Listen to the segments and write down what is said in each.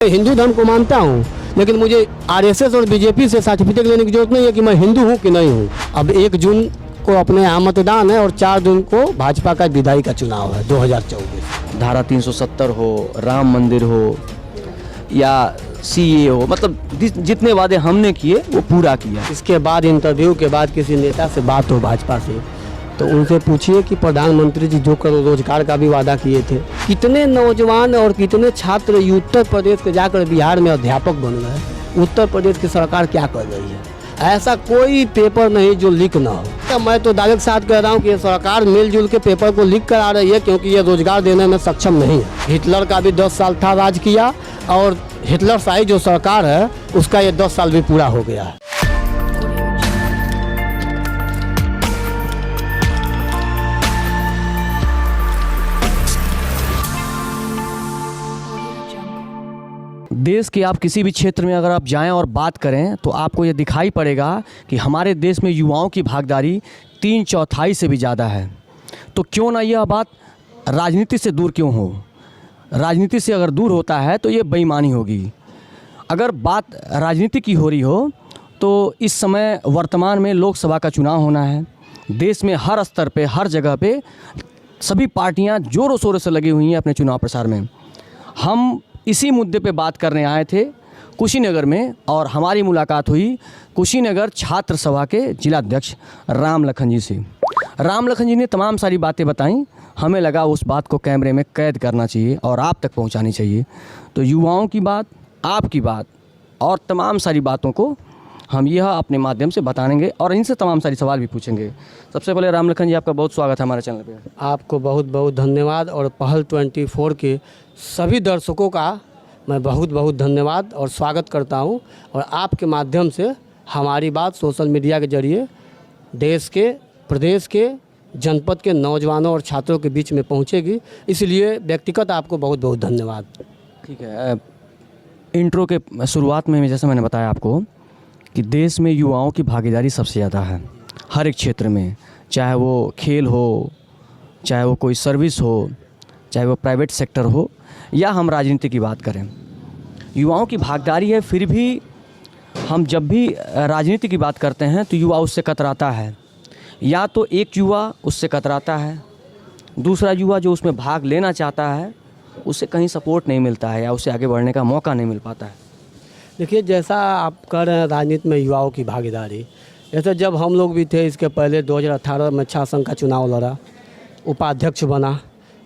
हिंदू धर्म को मानता हूँ, लेकिन मुझे आरएसएस और बीजेपी से सर्टिफिकेट लेने की जरूरत नहीं है कि मैं हिंदू हूँ कि नहीं हूँ। अब 1 जून को अपने यहाँ मतदान है और 4 जून को भाजपा का विधायी का चुनाव है 2024। धारा 370 हो, राम मंदिर हो या सीए हो, मतलब जितने वादे हमने किए वो पूरा किया। इसके बाद इंटरव्यू के बाद किसी नेता से बात हो भाजपा से, तो उनसे पूछिए कि प्रधानमंत्री जी जो करोड़ रोजगार का भी वादा किए थे, कितने नौजवान और कितने छात्र उत्तर प्रदेश के जाकर बिहार में अध्यापक बन गए। उत्तर प्रदेश की सरकार क्या कर रही है? ऐसा कोई पेपर नहीं जो लीक ना हो। तो मैं तो डायरेक्ट साथ कह रहा हूँ कि ये सरकार मिलजुल के पेपर को लीक करा रही है, क्योंकि ये रोजगार देने में सक्षम नहीं है। हिटलर का भी 10 साल था राज किया, और हिटलर शाही जो सरकार है उसका ये 10 साल भी पूरा हो गया है। देश के आप किसी भी क्षेत्र में अगर आप जाएं और बात करें तो आपको ये दिखाई पड़ेगा कि हमारे देश में युवाओं की भागीदारी 3/4 से भी ज़्यादा है। तो क्यों ना यह बात राजनीति से दूर क्यों हो? राजनीति से अगर दूर होता है तो ये बेईमानी होगी। अगर बात राजनीति की हो रही हो तो इस समय वर्तमान में लोकसभा का चुनाव होना है। देश में हर स्तर पे, हर जगह पे सभी पार्टियां जोरों शोरों से लगी हुई हैं अपने चुनाव प्रचार में। हम इसी मुद्दे पे बात करने आए थे कुशीनगर में, और हमारी मुलाकात हुई कुशीनगर छात्र सभा के जिलाध्यक्ष राम लखन जी से। राम लखन जी ने तमाम सारी बातें बताई। हमें लगा उस बात को कैमरे में कैद करना चाहिए और आप तक पहुंचानी चाहिए। तो युवाओं की बात, आपकी बात और तमाम सारी बातों को हम यह अपने माध्यम से बताएंगे और इनसे तमाम सारी सवाल भी पूछेंगे। सबसे पहले राम लखन जी, आपका बहुत स्वागत है हमारे चैनल पे। आपको बहुत बहुत धन्यवाद, और पहल 24 के सभी दर्शकों का मैं बहुत बहुत धन्यवाद और स्वागत करता हूं। और आपके माध्यम से हमारी बात सोशल मीडिया के जरिए देश के, प्रदेश के, जनपद के नौजवानों और छात्रों के बीच में पहुंचेगी, इसलिए व्यक्तिगत आपको बहुत बहुत धन्यवाद। ठीक है, इंट्रो के शुरुआत में जैसे मैंने बताया आपको कि देश में युवाओं की भागीदारी सबसे ज़्यादा है हर एक क्षेत्र में, चाहे वो खेल हो, चाहे वो कोई सर्विस हो, चाहे वो प्राइवेट सेक्टर हो, या हम राजनीति की बात करें। युवाओं की भागीदारी है, फिर भी हम जब भी राजनीति की बात करते हैं तो युवा उससे कतराता है। या तो एक युवा उससे कतराता है, दूसरा युवा जो उसमें भाग लेना चाहता है उसे कहीं सपोर्ट नहीं मिलता है या उसे आगे बढ़ने का मौका नहीं मिल पाता है। देखिए, जैसा आप कर रहे हैं राजनीति में युवाओं की भागीदारी, जैसे जब हम लोग भी थे, इसके पहले 2018 में छात्र संघ का चुनाव लड़ा, उपाध्यक्ष बना,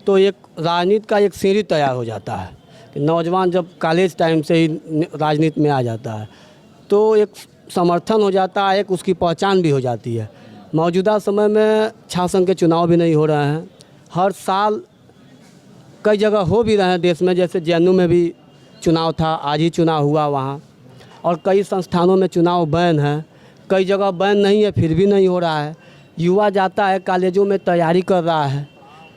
तो एक राजनीति का एक सीढ़ी तैयार हो जाता है कि नौजवान जब कॉलेज टाइम से ही राजनीति में आ जाता है तो एक समर्थन हो जाता है, एक उसकी पहचान भी हो जाती है। मौजूदा समय में छात्र संघ के चुनाव भी नहीं हो रहे हैं, हर साल कई जगह हो भी रहे हैं देश में, जैसे जेएनयू में भी चुनाव था, आज ही चुनाव हुआ वहाँ, और कई संस्थानों में चुनाव बैन है, कई जगह बैन नहीं है फिर भी नहीं हो रहा है। युवा जाता है कॉलेजों में, तैयारी कर रहा है,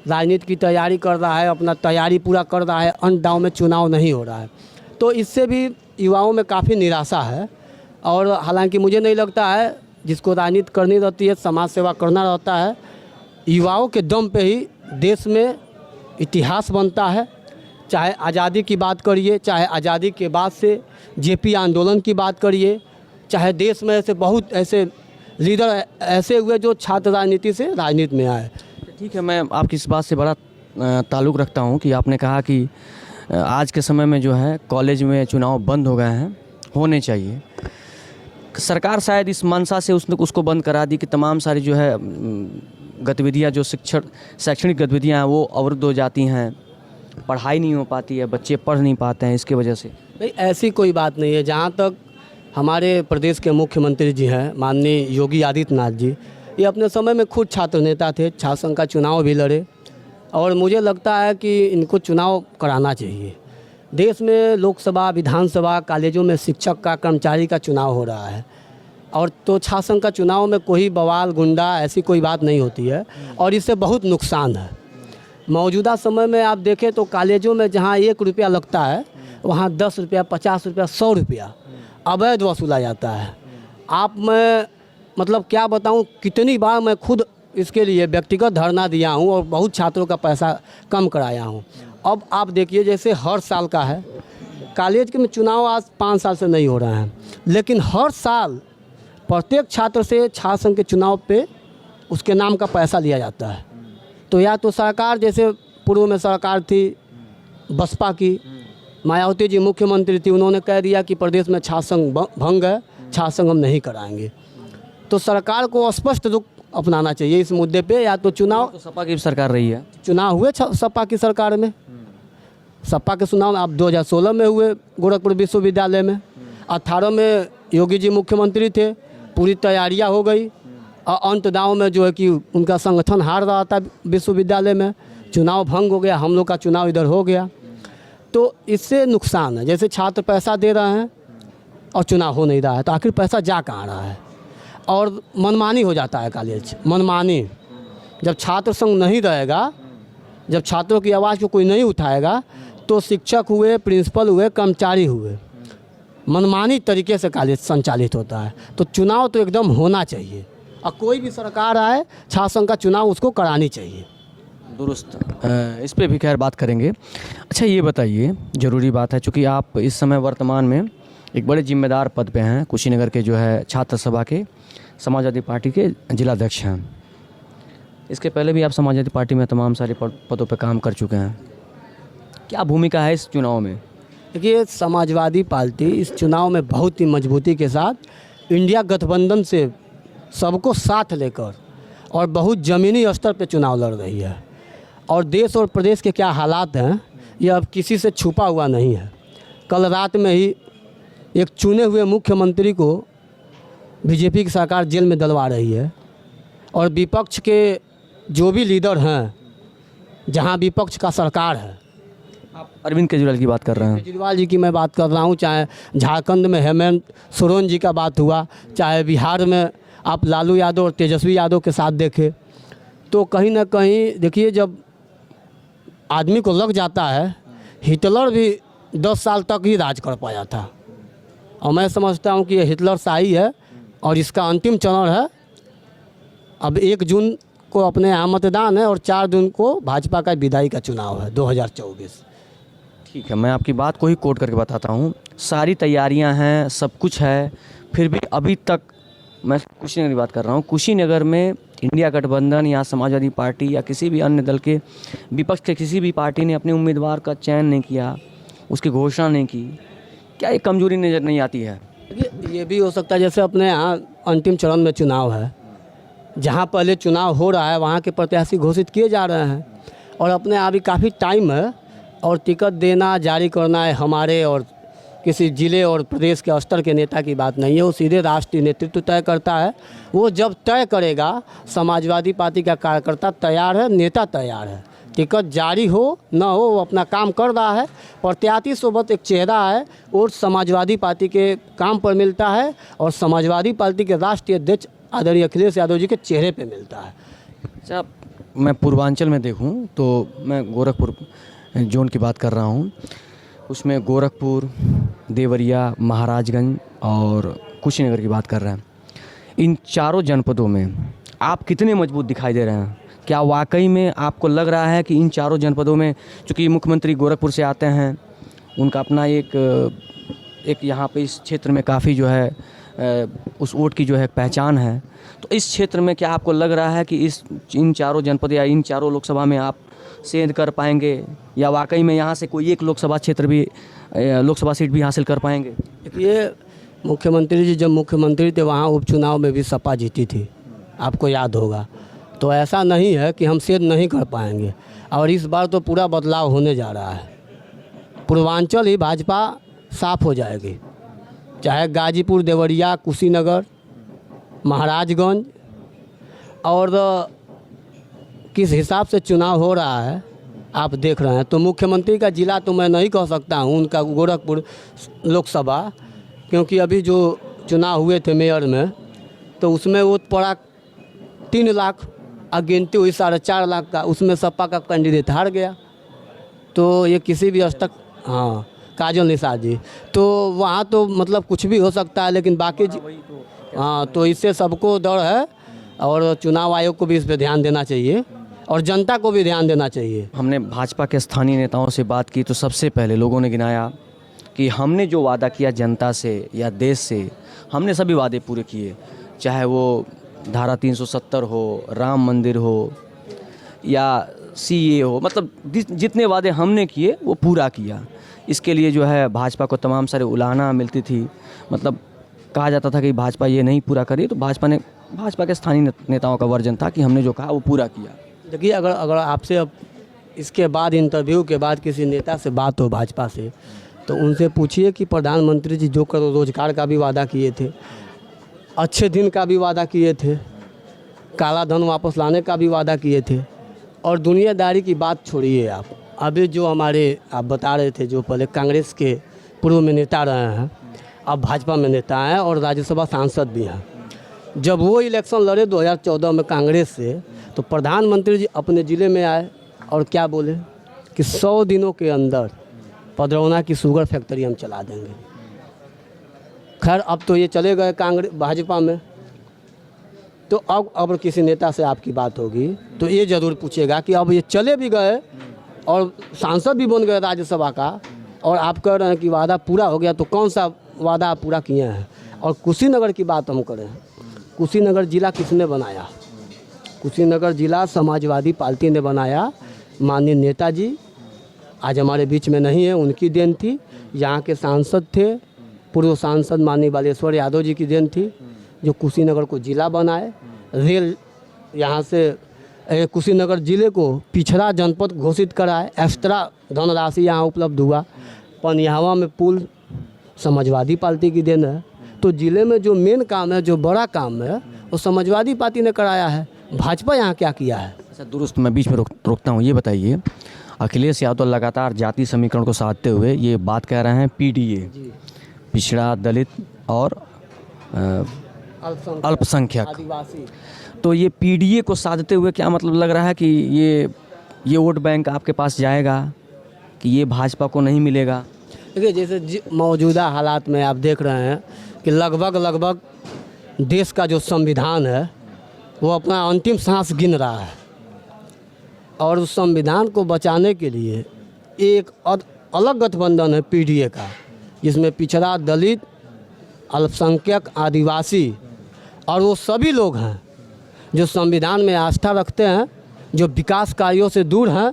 राजनीति की तैयारी कर रहा है, अपना तैयारी पूरा कर रहा है, अंत दाव में चुनाव नहीं हो रहा है। तो इससे भी युवाओं में काफ़ी निराशा है। और हालांकि मुझे नहीं लगता है, जिसको राजनीति करनी रहती है, समाज सेवा करना रहता है, युवाओं के दम पे ही देश में इतिहास बनता है। चाहे आज़ादी की बात करिए, चाहे आज़ादी के बाद से जेपी आंदोलन की बात करिए, चाहे देश में ऐसे बहुत ऐसे लीडर ऐसे हुए जो छात्र राजनीति से राजनीति में आए। ठीक है, मैं आपकी इस बात से बड़ा ताल्लुक़ रखता हूँ कि आपने कहा कि आज के समय में जो है कॉलेज में चुनाव बंद हो गए हैं, होने चाहिए। सरकार शायद इस मंशा से उसको बंद करा दी कि तमाम सारी जो है गतिविधियाँ, जो शैक्षणिक गतिविधियाँ हैं वो अवरुद्ध हो जाती हैं, पढ़ाई नहीं हो पाती है, बच्चे पढ़ नहीं पाते हैं इसके वजह से। नहीं, ऐसी कोई बात नहीं है। जहाँ तक हमारे प्रदेश के मुख्यमंत्री जी हैं, माननीय योगी आदित्यनाथ जी, ये अपने समय में खुद छात्र नेता थे, छात्र संघ का चुनाव भी लड़े, और मुझे लगता है कि इनको चुनाव कराना चाहिए। देश में लोकसभा, विधानसभा, कॉलेजों में शिक्षक का, कर्मचारी का चुनाव हो रहा है, और तो छात्र संघ का चुनाव में कोई बवाल, गुंडा ऐसी कोई बात नहीं होती है, और इससे बहुत नुकसान है। मौजूदा समय में आप देखें तो कॉलेजों में जहाँ 1 रुपया लगता है वहाँ 10 रुपया, 50 रुपया, 100 रुपया अवैध वसूला जाता है। आप मैं मतलब क्या बताऊँ, कितनी बार मैं खुद इसके लिए व्यक्तिगत धरना दिया हूँ और बहुत छात्रों का पैसा कम कराया हूँ। अब आप देखिए, जैसे हर साल का है, कॉलेज के में चुनाव आज 5 साल से नहीं हो रहा है, लेकिन हर साल प्रत्येक छात्र से छात्र संघ के चुनाव पे उसके नाम का पैसा लिया जाता है। तो या तो सरकार, जैसे पूर्व में सरकार थी बसपा की, मायावती जी मुख्यमंत्री थी, उन्होंने कह दिया कि प्रदेश में छात्र संघ भंग है, छात्र संघ हम नहीं कराएंगे। तो सरकार को स्पष्ट रुख अपनाना चाहिए इस मुद्दे पे। या तो चुनाव, तो सपा की सरकार रही है, चुनाव हुए सपा की सरकार में, सपा के चुनाव आप 2016 में हुए गोरखपुर विश्वविद्यालय में, 18 में योगी जी मुख्यमंत्री थे, पूरी तैयारियां हो गई और अंत दाव में जो है कि उनका संगठन हार रहा था विश्वविद्यालय में, चुनाव भंग हो गया, हम लोग का चुनाव इधर हो गया। तो इससे नुकसान है, जैसे छात्र पैसा दे रहे हैं और चुनाव हो नहीं रहा है, तो आखिर पैसा जा कहाँ रहा है। और मनमानी हो जाता है कॉलेज, मनमानी। जब छात्र संघ नहीं रहेगा, जब छात्रों की आवाज़ को कोई नहीं उठाएगा, तो शिक्षक हुए, प्रिंसिपल हुए, कर्मचारी हुए, मनमानी तरीके से कॉलेज संचालित होता है। तो चुनाव तो एकदम होना चाहिए और कोई भी सरकार आए छात्र संघ का चुनाव उसको करानी चाहिए। दुरुस्त। इस पे भी खैर बात करेंगे। अच्छा ये बताइए, ज़रूरी बात है, चूँकि आप इस समय वर्तमान में एक बड़े जिम्मेदार पद पे हैं, कुशीनगर के जो है छात्र सभा के समाजवादी पार्टी के जिलाध्यक्ष हैं। इसके पहले भी आप समाजवादी पार्टी में तमाम सारे पदों पर काम कर चुके हैं। क्या भूमिका है इस चुनाव में? देखिए, समाजवादी पार्टी इस चुनाव में बहुत ही मजबूती के साथ इंडिया गठबंधन से सबको साथ लेकर और बहुत ज़मीनी स्तर पर चुनाव लड़ रही है। और देश और प्रदेश के क्या हालात हैं ये अब किसी से छुपा हुआ नहीं है। कल रात में ही एक चुने हुए मुख्यमंत्री को बीजेपी की सरकार जेल में डलवा रही है और विपक्ष के जो भी लीडर हैं, जहां विपक्ष का सरकार है, आप अरविंद केजरीवाल की बात कर रहे हैं? केजरीवाल जी की मैं बात कर रहा हूं। चाहे झारखंड में हेमंत सोरेन जी का बात हुआ, चाहे बिहार में आप लालू यादव और तेजस्वी यादव के साथ देखें, तो कहीं ना कहीं देखिए, जब आदमी को लग जाता है, हिटलर भी 10 साल तक ही राज कर पाया था। और मैं समझता हूं कि ये हिटलर शाही है और इसका अंतिम चरण है। अब 1 जून को अपने यहाँ मतदान है और 4 जून को भाजपा का विदाई का चुनाव है 2024। ठीक है, मैं आपकी बात को ही कोट करके बताता हूँ। सारी तैयारियां हैं, सब कुछ है, फिर भी अभी तक, मैं कुशीनगर की बात कर रहा हूँ, कुशीनगर में इंडिया गठबंधन या समाजवादी पार्टी या किसी भी अन्य दल के, विपक्ष के किसी भी पार्टी ने अपने उम्मीदवार का चयन नहीं किया, उसकी घोषणा नहीं की। क्या ये कमजोरी नज़र नहीं आती है? ये भी हो सकता है, जैसे अपने यहाँ अंतिम चरण में चुनाव है, जहाँ पहले चुनाव हो रहा है वहाँ के प्रत्याशी घोषित किए जा रहे हैं और अपने यहाँ भी काफ़ी टाइम है और टिकट देना, जारी करना है हमारे और किसी ज़िले और प्रदेश के स्तर के नेता की बात नहीं है, वो सीधे राष्ट्रीय नेतृत्व तय करता है। वो जब तय करेगा, समाजवादी पार्टी का कार्यकर्ता तैयार है, नेता तैयार है, टिकट जारी हो न हो वो अपना काम कर रहा है। प्रत्याशी सोबत एक चेहरा है, और समाजवादी पार्टी के काम पर मिलता है और समाजवादी पार्टी के राष्ट्रीय अध्यक्ष आदरणीय अखिलेश यादव जी के चेहरे पे मिलता है। अच्छा, मैं पूर्वांचल में देखूं तो मैं गोरखपुर जोन की बात कर रहा हूं, उसमें गोरखपुर, देवरिया, महाराजगंज और कुशीनगर की बात कर रहे हैं। इन चारों जनपदों में आप कितने मजबूत दिखाई दे रहे हैं? क्या वाकई में आपको लग रहा है कि इन चारों जनपदों में, चूँकि मुख्यमंत्री गोरखपुर से आते हैं, उनका अपना एक यहाँ पे इस क्षेत्र में काफ़ी जो है उस वोट की जो है पहचान है, तो इस क्षेत्र में क्या आपको लग रहा है कि इन चारों जनपद या इन चारों लोकसभा में आप सेंध कर पाएंगे, या वाकई में यहाँ से कोई एक लोकसभा क्षेत्र भी, लोकसभा सीट भी हासिल कर पाएंगे? देखिए, मुख्यमंत्री जी जब मुख्यमंत्री थे वहाँ उपचुनाव में भी सपा जीती थी, आपको याद होगा। तो ऐसा नहीं है कि हम सेंध नहीं कर पाएंगे, और इस बार तो पूरा बदलाव होने जा रहा है। पूर्वांचल ही भाजपा साफ हो जाएगी, चाहे गाजीपुर, देवरिया, कुशीनगर, महाराजगंज, और किस हिसाब से चुनाव हो रहा है आप देख रहे हैं। तो मुख्यमंत्री का ज़िला तो मैं नहीं कह सकता हूँ उनका गोरखपुर लोकसभा, क्योंकि अभी जो चुनाव हुए थे मेयर में, तो उसमें वो पड़ा 3 लाख, गिनती हुई 4.5 लाख का, उसमें सपा का कैंडिडेट हार गया। तो ये किसी भी स्तर, हाँ, काजल निषाद जी, तो वहाँ तो मतलब कुछ भी हो सकता है, लेकिन बाकी हाँ, तो इससे सबको डर है और चुनाव आयोग को भी इस पर ध्यान देना चाहिए और जनता को भी ध्यान देना चाहिए। हमने भाजपा के स्थानीय नेताओं से बात की तो सबसे पहले लोगों ने गिनाया कि हमने जो वादा किया जनता से या देश से, हमने सभी वादे पूरे किए, चाहे वो धारा 370 हो, राम मंदिर हो या सीए हो, मतलब जितने वादे हमने किए वो पूरा किया। इसके लिए जो है भाजपा को तमाम सारे उलाहना मिलती थी, मतलब कहा जाता था कि भाजपा ये नहीं पूरा करी, तो भाजपा के स्थानीय नेताओं का वर्जन था कि हमने जो कहा वो पूरा किया। देखिए, अगर आपसे अब इसके बाद इंटरव्यू के बाद किसी नेता से बात हो भाजपा से, तो उनसे पूछिए कि प्रधानमंत्री जी जो करो रोजगार का भी वादा किए थे, अच्छे दिन का भी वादा किए थे, काला धन वापस लाने का भी वादा किए थे, और दुनियादारी की बात छोड़िए आप। अभी जो हमारे आप बता रहे थे जो पहले कांग्रेस के पूर्व में नेता रहे हैं, अब भाजपा में नेता हैं और राज्यसभा सांसद भी हैं। जब वो इलेक्शन लड़े 2014 में कांग्रेस से, तो प्रधानमंत्री जी अपने ज़िले में आए और क्या बोले कि 100 दिनों के अंदर पदरौना की शुगर फैक्ट्री हम चला देंगे। खैर अब तो ये चले गए कांग्रेस भाजपा में, तो अब किसी नेता से आपकी बात होगी तो ये ज़रूर पूछेगा कि अब ये चले भी गए और सांसद भी बन गए राज्यसभा का, और आप कह रहे हैं कि वादा पूरा हो गया, तो कौन सा वादा आप पूरा किए हैं। और कुशीनगर की बात हम करें, कुशीनगर ज़िला किसने बनाया? कुशीनगर ज़िला समाजवादी पार्टी ने बनाया। माननीय नेताजी आज हमारे बीच में नहीं है, उनकी देन थी। यहाँ के सांसद थे, पूर्व सांसद माननीय बालेश्वर यादव जी की देन थी, जो कुशीनगर को ज़िला बनाए। रेल यहाँ से कुशीनगर ज़िले को पिछड़ा जनपद घोषित कराए, एक्स्ट्रा धनराशि यहाँ उपलब्ध हुआ। पनियावा में पुल समाजवादी पार्टी की देन है। तो ज़िले में जो मेन काम है, जो बड़ा काम है, वो समाजवादी पार्टी ने कराया है। भाजपा यहाँ क्या किया है? अच्छा दुरुस्त, मैं बीच में रोकता हूँ। ये बताइए, अखिलेश यादव लगातार जाति समीकरण को साधते हुए ये बात कह रहे हैं पीडीए, पिछड़ा, दलित और अल्पसंख्यक, आदिवासी। तो ये पीडीए को साधते हुए क्या मतलब लग रहा है कि ये वोट बैंक आपके पास जाएगा, कि ये भाजपा को नहीं मिलेगा? देखिए, जैसे मौजूदा हालात में आप देख रहे हैं कि लगभग देश का जो संविधान है वो अपना अंतिम सांस गिन रहा है, और उस संविधान को बचाने के लिए एक अलग गठबंधन है पीडीए का, जिसमें पिछड़ा, दलित, अल्पसंख्यक, आदिवासी और वो सभी लोग हैं जो संविधान में आस्था रखते हैं, जो विकास कार्यों से दूर हैं,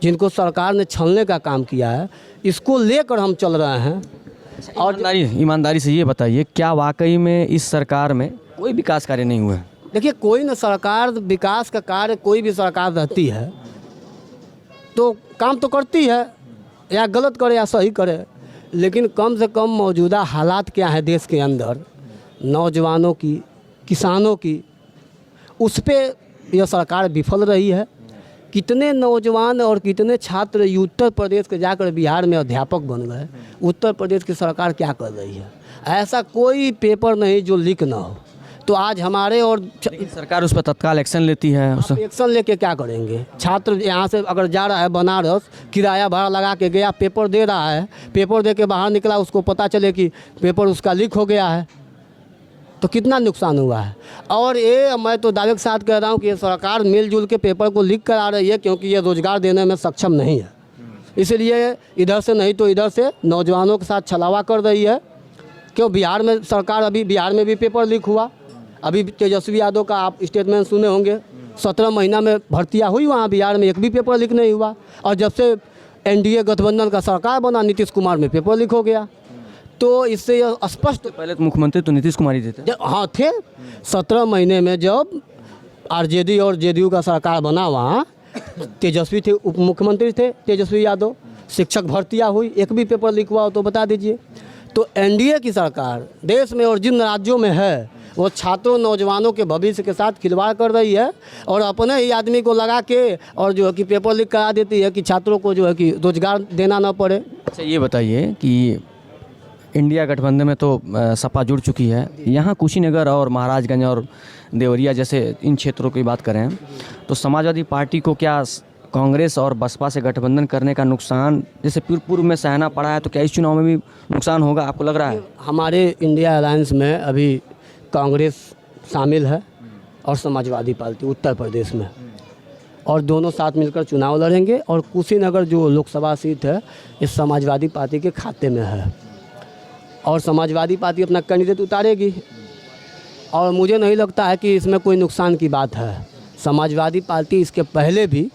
जिनको सरकार ने छलने का काम किया है। इसको लेकर हम चल रहे हैं। और ईमानदारी से ये बताइए, क्या वाकई में इस सरकार में कोई विकास कार्य नहीं हुआ है? देखिए, कोई न सरकार विकास का कार्य, कोई भी सरकार रहती है तो काम तो करती है, या गलत करे या सही करे, लेकिन कम से कम मौजूदा हालात क्या है देश के अंदर, नौजवानों की, किसानों की, उस पर यह सरकार विफल रही है। कितने नौजवान और कितने छात्र उत्तर प्रदेश के जाकर बिहार में अध्यापक बन गए। उत्तर प्रदेश की सरकार क्या कर रही है? ऐसा कोई पेपर नहीं जो लीक ना हो। तो आज हमारे और सरकार उस पर तत्काल एक्शन लेती है। एक्शन लेके क्या करेंगे? छात्र यहाँ से अगर जा रहा है बनारस, किराया भाड़ा लगा के गया, पेपर दे रहा है, पेपर दे के बाहर निकला, उसको पता चले कि पेपर उसका लीक हो गया है, तो कितना नुकसान हुआ है। और ये मैं तो दावे के साथ कह रहा हूँ कि ये सरकार मिलजुल के पेपर को लीक करा रही है, क्योंकि ये रोज़गार देने में सक्षम नहीं है। इसलिए इधर से नहीं तो इधर से नौजवानों के साथ छलावा कर रही है। क्यों बिहार में सरकार, अभी बिहार में भी पेपर लीक हुआ। अभी तेजस्वी यादव का आप स्टेटमेंट सुने होंगे, 17 महीना में भर्तियाँ हुई वहाँ बिहार में, एक भी पेपर लीक नहीं हुआ। और जब से एनडीए गठबंधन का सरकार बना, नीतीश कुमार में पेपर लीक हो गया। तो इससे यह स्पष्ट, पहले तो मुख्यमंत्री तो नीतीश कुमार ही थे। हाँ थे। 17 महीने में जब आरजेडी और जेडीयू का सरकार बना, वहाँ तेजस्वी थे, उप मुख्यमंत्री थे तेजस्वी यादव। शिक्षक भर्तियाँ हुई, एक भी पेपर लीक हुआ हो तो बता दीजिए। तो एनडीए की सरकार देश में और जिन राज्यों में है, वो छात्रों, नौजवानों के भविष्य के साथ खिलवाड़ कर रही है, और अपने ही आदमी को लगा के और जो है कि पेपर लीक करा देती है कि छात्रों को जो है कि रोजगार देना ना पड़े। अच्छा ये बताइए कि इंडिया गठबंधन में तो सपा जुड़ चुकी है, यहाँ कुशीनगर और महाराजगंज और देवरिया जैसे इन क्षेत्रों की बात करें तो समाजवादी पार्टी को क्या कांग्रेस और बसपा से गठबंधन करने का नुकसान जैसे पूर्व में सहना पड़ा है, तो क्या इस चुनाव में भी नुकसान होगा, आपको लग रहा है? हमारे इंडिया अलायंस में अभी कांग्रेस शामिल है और समाजवादी पार्टी उत्तर प्रदेश में। और दोनों साथ मिलकर चुनाव लड़ेंगे। और कुशीनगर जो लोकसभा सीट है इस समाजवादी पार्टी के खाते में है और समाजवादी पार्टी अपना कैंडिडेट उतारेगी। और मुझे नहीं लगता है कि इसमें कोई नुकसान की बात है। समाजवादी पार्टी इसके पहले भी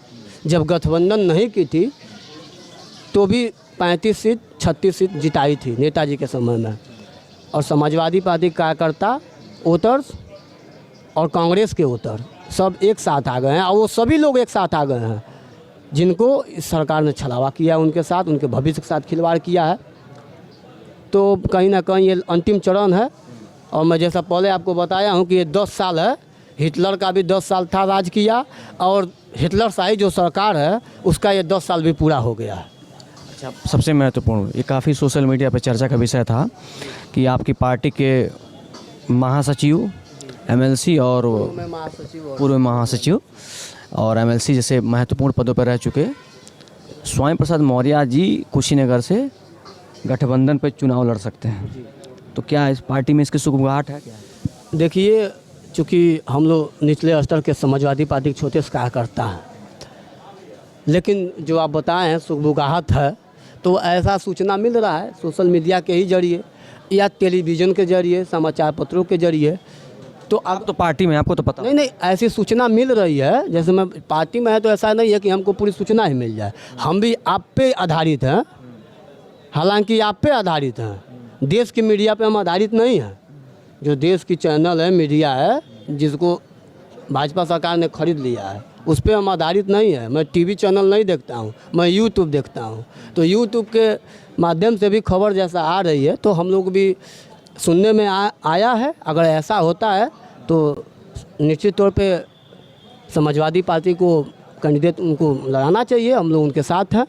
जब गठबंधन नहीं की थी तो भी 35 सीट 36 सीट जिताई थी नेताजी के समय में। और समाजवादी पार्टी कार्यकर्ता वोटर्स और कांग्रेस के वोटर सब एक साथ आ गए हैं और वो सभी लोग एक साथ आ गए हैं जिनको इस सरकार ने छलावा किया, उनके साथ उनके भविष्य के साथ खिलवाड़ किया है। तो कहीं ना कहीं ये अंतिम चरण है। और मैं जैसा पहले आपको बताया हूँ कि ये 10 साल है, हिटलर का भी 10 साल था राज किया और हिटलर शाही जो सरकार है उसका ये 10 साल भी पूरा हो गया है। अच्छा, सबसे महत्वपूर्ण, ये काफ़ी सोशल मीडिया पर चर्चा का विषय था कि आपकी पार्टी के महासचिव, एमएलसी और पूर्व महासचिव और एमएलसी जैसे महत्वपूर्ण पदों पर रह चुके स्वामी प्रसाद मौर्य जी कुशीनगर से गठबंधन पर चुनाव लड़ सकते हैं, तो क्या इस पार्टी में इसकी सुगबुगाहट है क्या? देखिए, चूँकि हम लोग निचले स्तर के समाजवादी पार्टी के छोटे से कार्यकर्ता हैं, लेकिन जो आप बताए हैं सुगबुगाहट है, तो ऐसा सूचना मिल रहा है सोशल मीडिया के ही जरिए या टेलीविज़न के जरिए, समाचार पत्रों के जरिए। तो आप तो पार्टी में, आपको तो पता नहीं, ऐसी सूचना मिल रही है। जैसे मैं पार्टी में है तो ऐसा नहीं है कि हमको पूरी सूचना ही मिल जाए, हम भी आप पे आधारित हैं। हालांकि आप पे आधारित हैं, देश की मीडिया पे हम आधारित नहीं हैं। जो देश की चैनल है, मीडिया है, जिसको भाजपा सरकार ने खरीद लिया है, उस पर हम आधारित नहीं है। मैं टीवी चैनल नहीं देखता हूँ, मैं यूट्यूब देखता हूँ। तो यूट्यूब के माध्यम से भी खबर जैसा आ रही है तो हम लोग भी सुनने में आया है। अगर ऐसा होता है तो निश्चित तौर पे समाजवादी पार्टी को कैंडिडेट उनको लड़ाना चाहिए, हम लोग उनके साथ हैं।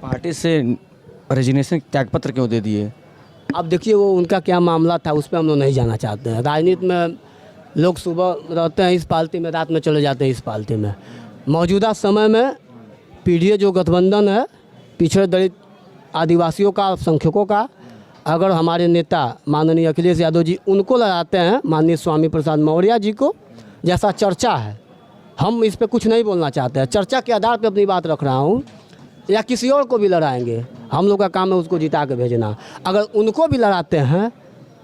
पार्टी से रेजिग्नेशन त्यागपत्र क्यों दे दिए? अब देखिए, वो उनका क्या मामला था उस पर हम लोग नहीं जाना चाहते हैं। राजनीति में लोग सुबह रहते हैं इस पार्टी में, रात में चले जाते हैं इस पार्टी में। मौजूदा समय में पीडीए जो गठबंधन है पिछड़े दलित आदिवासियों का, अल्पसंख्यकों का, अगर हमारे नेता माननीय अखिलेश यादव जी उनको लड़ाते हैं, माननीय स्वामी प्रसाद मौर्य जी को, जैसा चर्चा है, हम इस पर कुछ नहीं बोलना चाहते हैं। चर्चा के आधार पर अपनी बात रख रहा हूँ, या किसी और को भी लड़ाएंगे, हम लोग का काम है उसको जिता के भेजना। अगर उनको भी लड़ाते हैं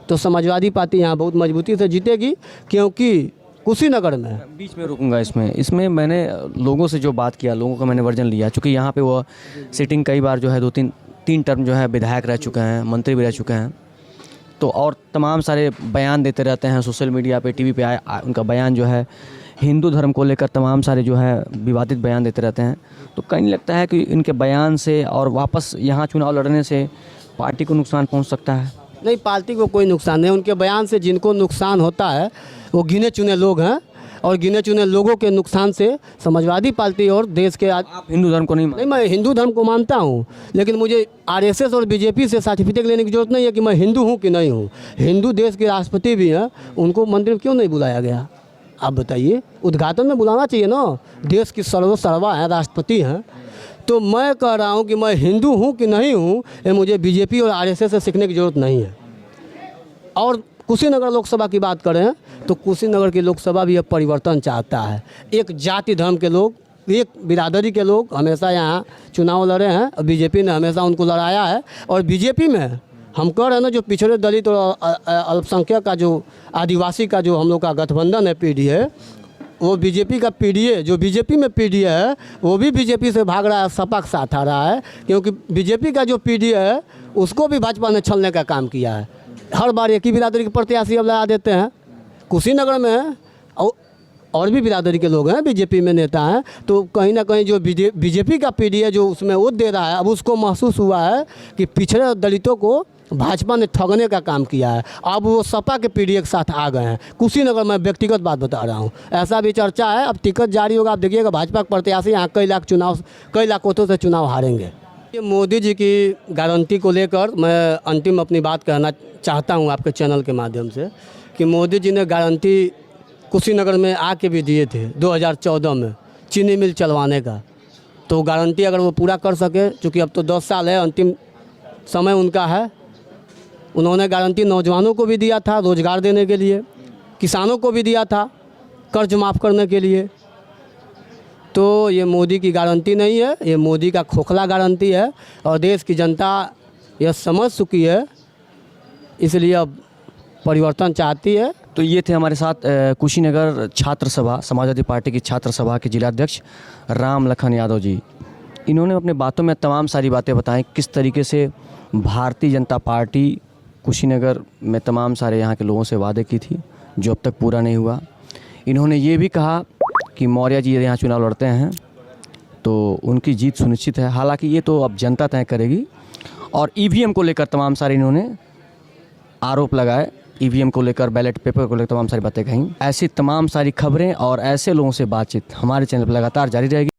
तो समाजवादी पार्टी यहाँ बहुत मजबूती से जीतेगी, क्योंकि कुशीनगर में बीच में रुकूंगा इसमें मैंने लोगों से जो बात किया, लोगों का मैंने वर्जन लिया, चूँकि यहाँ पे वो सिटिंग कई बार जो है 2-3 टर्म जो है विधायक रह चुके हैं, मंत्री भी रह चुके हैं, तो और तमाम सारे बयान देते रहते हैं सोशल मीडिया पे, टीवी पे उनका बयान जो है हिंदू धर्म को लेकर तमाम सारे जो है विवादित बयान देते रहते हैं। तो कहीं नहीं लगता है कि इनके बयान से और वापस यहाँ चुनाव लड़ने से पार्टी को नुकसान पहुँच सकता है? नहीं, पार्टी को कोई नुकसान नहीं। उनके बयान से जिनको नुकसान होता है वो गिने चुने लोग हैं, और गिने चुने लोगों के नुकसान से समाजवादी पार्टी और देश के आप हिंदू धर्म को नहीं, मैं हिंदू धर्म को मानता हूँ, लेकिन मुझे आरएसएस और बीजेपी से सर्टिफिकेट लेने की जरूरत नहीं है कि मैं हिंदू हूँ कि नहीं हूँ। हिंदू देश के राष्ट्रपति भी हैं, उनको मंदिर क्यों नहीं बुलाया गया? आप बताइए, उद्घाटन में बुलाना चाहिए ना, देश की सर्वा हैं, राष्ट्रपति हैं। तो मैं कह रहा हूँ कि मैं हिंदू हूँ कि नहीं हूँ, ये मुझे बीजेपी और आरएसएस से सीखने की ज़रूरत नहीं है। और कुशीनगर लोकसभा की बात करें तो कुशीनगर की लोकसभा भी एक परिवर्तन चाहता है। एक जाति धर्म के लोग, एक बिरादरी के लोग हमेशा यहाँ चुनाव लड़े हैं और बीजेपी ने हमेशा उनको लड़ाया है। और बीजेपी में हम कह रहे हैं ना, जो पिछड़े दलित और अल्पसंख्यक का, जो आदिवासी का जो हम लोग का गठबंधन है पीडीए, वो बीजेपी का पीडीए, जो बीजेपी में पीडीए है वो भी बीजेपी से भाग रहा है, सपा के साथ आ रहा है, क्योंकि बीजेपी का जो पीडीए है उसको भी भाजपा ने छलने का काम किया है। हर बार एक ही बिरादरी के प्रत्याशी अब लगा देते हैं। कुशीनगर में और भी बिरादरी के लोग हैं, बीजेपी में नेता हैं, तो कहीं ना कहीं जो बीजेपी का पीडीए जो उसमें वोट दे रहा है, अब उसको महसूस हुआ है कि पिछड़े दलितों को भाजपा ने ठगने का काम किया है। अब वो सपा के पीडीए के साथ आ गए हैं कुशीनगर में। व्यक्तिगत बात बता रहा हूँ, ऐसा भी चर्चा है। अब टिकट जारी होगा, आप देखिएगा भाजपा के प्रत्याशी यहाँ कई लाख वोटों से चुनाव हारेंगे। ये मोदी जी की गारंटी को लेकर मैं अंतिम अपनी बात कहना चाहता हूँ आपके चैनल के माध्यम से, कि मोदी जी ने गारंटी कुशीनगर में आके भी दिए थे 2014 में चीनी मिल चलवाने का। तो गारंटी अगर वो पूरा कर सके, चूँकि अब तो 10 साल है, अंतिम समय उनका है। उन्होंने गारंटी नौजवानों को भी दिया था रोज़गार देने के लिए, किसानों को भी दिया था कर्ज माफ़ करने के लिए, तो ये मोदी की गारंटी नहीं है, ये मोदी का खोखला गारंटी है और देश की जनता यह समझ चुकी है, इसलिए अब परिवर्तन चाहती है। तो ये थे हमारे साथ कुशीनगर छात्र सभा, समाजवादी पार्टी की छात्र सभा के जिलाध्यक्ष राम लखन यादव जी। इन्होंने अपने बातों में तमाम सारी बातें बताई, किस तरीके से भारतीय जनता पार्टी कुशीनगर में तमाम सारे यहाँ के लोगों से वादे की थी जो अब तक पूरा नहीं हुआ। इन्होंने ये भी कहा कि मौर्य जी यदि यहाँ चुनाव लड़ते हैं तो उनकी जीत सुनिश्चित है। हालांकि ये तो अब जनता तय करेगी। और ईवीएम को लेकर तमाम सारे इन्होंने आरोप लगाए, ईवीएम को लेकर, बैलेट पेपर को लेकर तमाम सारी बातें कहीं। ऐसी तमाम सारी खबरें और ऐसे लोगों से बातचीत हमारे चैनल पर लगातार जारी रहेगी।